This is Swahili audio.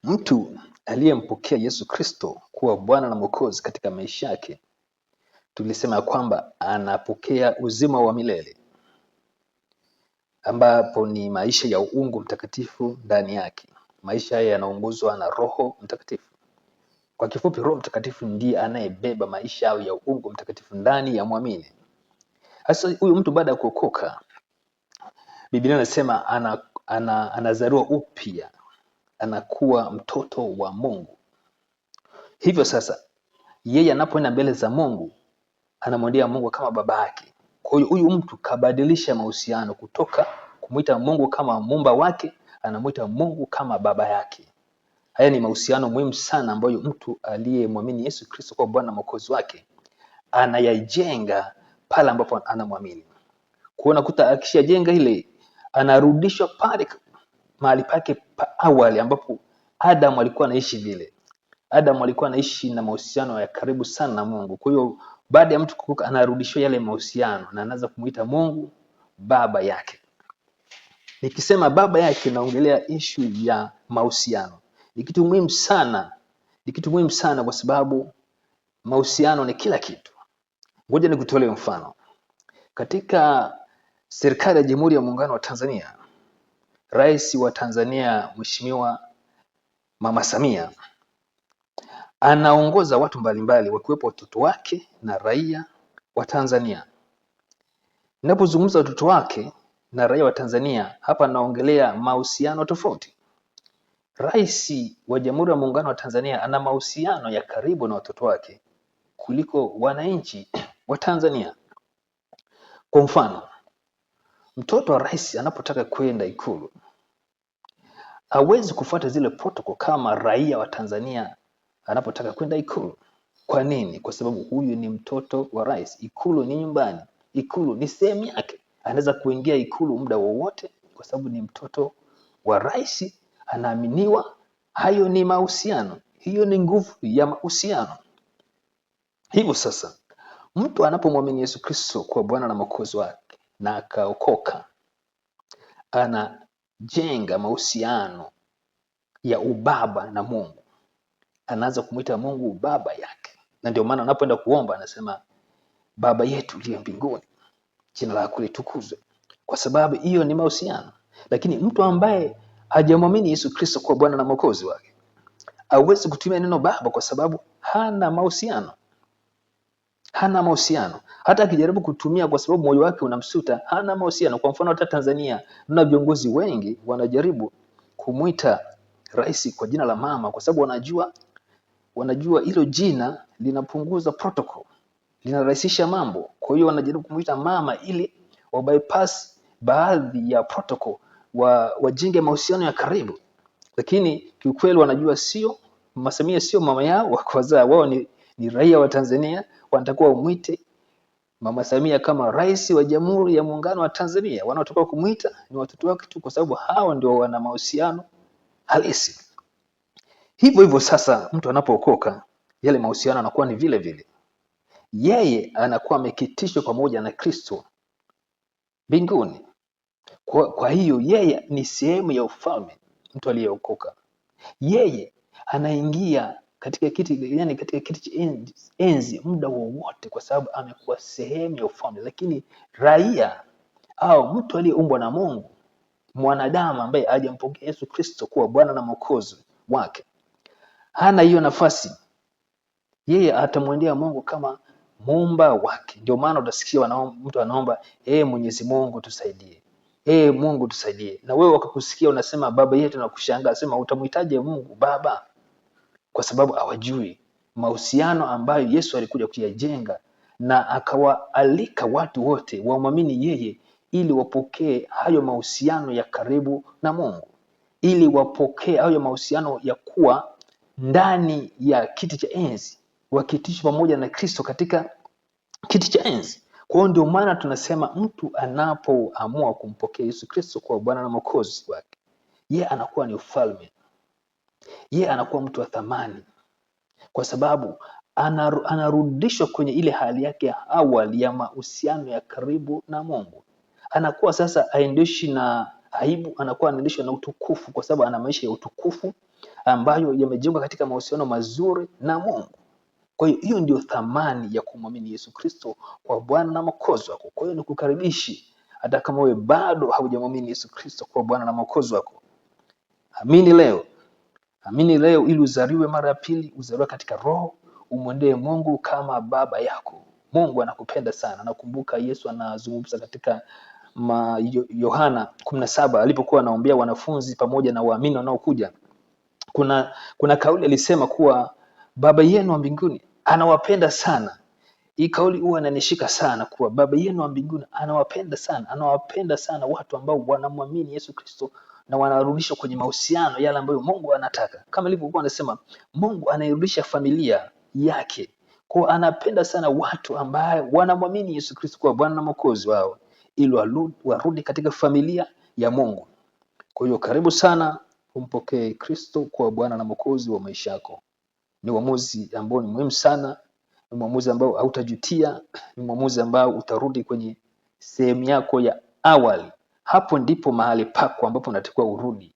Mtu aliyempokea Yesu Kristo kuwa Bwana na Mwokozi katika maisha yake, tulisema kwamba anapokea uzima wa milele, ambapo ni maisha ya uungu mtakatifu ndani yake. Maisha haya yanaongozwa na Roho Mtakatifu. Kwa kifupi, Roho Mtakatifu ndiye anayebeba maisha ya uungu mtakatifu ndani ya muamini. Sasa huyu mtu baada ya kuokoka, Biblia inasema anazaliwa upya, anakuwa mtoto wa Mungu. Hivyo sasa yeye anapoenda mbele za Mungu anamwendea Mungu kama baba yake. Kwa hiyo huyu mtu kabadilisha mahusiano kutoka kumuita Mungu kama muumba wake, anamuita Mungu kama baba yake. Haya ni mahusiano muhimu sana ambayo mtu aliyemwamini Yesu Kristo kwa Bwana na Mwokozi wake anayajenga pale ambapo anamwamini. Kuona kuta akishajenga ile, anarudishwa pale mahali pake pa awali ambapo Adam alikuwa anaishi vile. Adam alikuwa anaishi na mahusiano ya karibu sana na Mungu. Kwa hiyo baada ya mtu kukuka, anarudishwa yale mahusiano na anaanza kumuita Mungu baba yake. Nikisema baba yake, naongelea issue ya mahusiano. Ni kitu muhimu sana. Ni kitu muhimu sana kwa sababu mahusiano ni kila kitu. Ngoja nikutolee mfano. Katika serikali ya Jamhuri ya Muungano wa Tanzania, Rais wa Tanzania Mheshimiwa Mama Samia anaongoza watu mbalimbali wakiwepo watoto wake na raia wa Tanzania. Ninapozungumza watoto wake na raia wa Tanzania, hapa naongelea mahusiano tofauti. Rais wa Jamhuri ya Muungano wa Tanzania ana mahusiano ya karibu na watoto wake kuliko wananchi wa Tanzania. Kwa mfano, mtoto wa rais anapotaka kwenda Ikulu hawezi kufuata zile protocol kama raia wa Tanzania anapotaka kwenda Ikulu. Kwa nini? Kwa sababu huyu ni mtoto wa rais. Ikulu ni nyumbani. Ikulu ni sehemu yake. Anaweza kuingia Ikulu muda wowote kwa sababu ni mtoto wa rais, anaaminiwa. Hayo ni mahusiano. Hiyo ni nguvu ya mahusiano. Hivyo sasa, mtu anapomwamini Yesu Kristo kwa Bwana na Mwokozi wake na akaokoka, anajenga mahusiano ya ubaba na Mungu. Anaanza kumuita Mungu baba yake. Na ndio maana anapoenda kuomba anasema, Baba yetu uliye mbinguni, jina lako litukuzwe. Kwa sababu hiyo ni mahusiano. Lakini mtu ambaye hajamwamini Yesu Kristo kwa Bwana na Mwokozi wake hawezi kutumia neno baba kwa sababu hana mahusiano. Hana mahusiano. Hata akijaribu kutumia kwa sababu moyo wake unamsuta, hana mahusiano. Kwa mfano hata Tanzania na viongozi wengi wanajaribu kumuita rais kwa jina la mama kwa sababu wanajua hilo jina linapunguza protocol, linarahisisha mambo. Kwa hiyo wanajaribu kumuita mama ili wa bypass baadhi ya protocol, wajenge mahusiano ya karibu. Lakini kiukweli wanajua Mama Samia sio mama yao wa kuzaa. Wao ni raia wa Tanzania, wanatakiwa umuite Mama Samia kama rais wa Jamhuri ya Muungano wa Tanzania. Wanaotakiwa kumuita ni watoto wake tu kwa sababu hao ndio wana mahusiano halisi. Hivyo sasa mtu anapookoka, yale mahusiano yanakuwa ni vile vile. Yeye anakuwa amekitishwa pamoja na Kristo mbinguni. Kwa hiyo yeye ni sehemu ya ufalme. Mtu aliyeokoka, yeye anaingia katika kiti cha enzi muda wowote kwa sababu amekuwa sehemu ya ufalme. Lakini raia au mtu aliyeumbwa na Mungu, mwanadamu ambaye hajampokea Yesu Kristo kuwa Bwana na Mwokozi wake, hana hiyo nafasi. Yeye atamwendea Mungu kama muumba wake. Ndio maana utasikia mtu anaomba, Mwenyezi Mungu tusaidie. Mungu tusaidie. Na wewe wakakusikia unasema baba yetu, na kushangaa sema utamhitaje Mungu baba? Kwa sababu hawajui mahusiano ambayo Yesu alikuja kuyajenga, na akawaalika watu wote wamwamini yeye ili wapokee hayo mahusiano ya karibu na Mungu, ili wapokee hayo mahusiano ya kuwa ndani ya kiti cha enzi, wakitishwa pamoja na Kristo katika kiti cha enzi. Kwa hiyo ndio maana tunasema mtu anapoamua kumpokea Yesu Kristo kwa Bwana na Mwokozi wake, yeye anakuwa ni ufalme. Yeye anakuwa mtu wa thamani kwa sababu anarudishwa kwenye ile hali yake ya awali ya mahusiano ya karibu na Mungu. Anakuwa sasa haendeshi na aibu, anakuwa anaendeshwa na utukufu kwa sababu ana maisha ya utukufu ambayo yamejengwa katika mahusiano mazuri na Mungu. Kwa hiyo ndio thamani ya kumwamini Yesu Kristo kwa Bwana na Mwokozi wako. Kwa hiyo nikukaribishi, hata kama wewe bado haujamwamini Yesu Kristo kwa Bwana na Mwokozi wako, amini leo. Amini leo ili uzaliwe mara ya pili, uzaliwe katika roho, umwendee Mungu kama baba yako. Mungu anakupenda sana. Nakumbuka Yesu anazungumza katika Yohana 17 alipokuwa anaombea wanafunzi pamoja na waamini wanaokuja. Kuna kauli alisema kuwa baba yenu wa mbinguni anawapenda sana. Hii kauli huwa inanishika sana, kuwa baba yenu wa mbinguni anawapenda sana. Anawapenda sana watu ambao wanamwamini Yesu Kristo na wanarudishwa kwenye mahusiano yale ambayo Mungu anataka. Kama ilivyokuwa anasema, Mungu anairudisha familia yake. Kwa anapenda sana watu ambao wanamwamini Yesu Kristo kwa Bwana na Mwokozi wao, ili warudi katika familia ya Mungu. Kwa hiyo karibu sana umpokee Kristo kwa Bwana na Mwokozi wa maisha yako. Ni uamuzi ambao ni muhimu sana, ni uamuzi ambao hautajutia, ni uamuzi ambao utarudi kwenye sehemu yako ya awali. Hapo ndipo mahali pako ambapo unatakiwa urudi.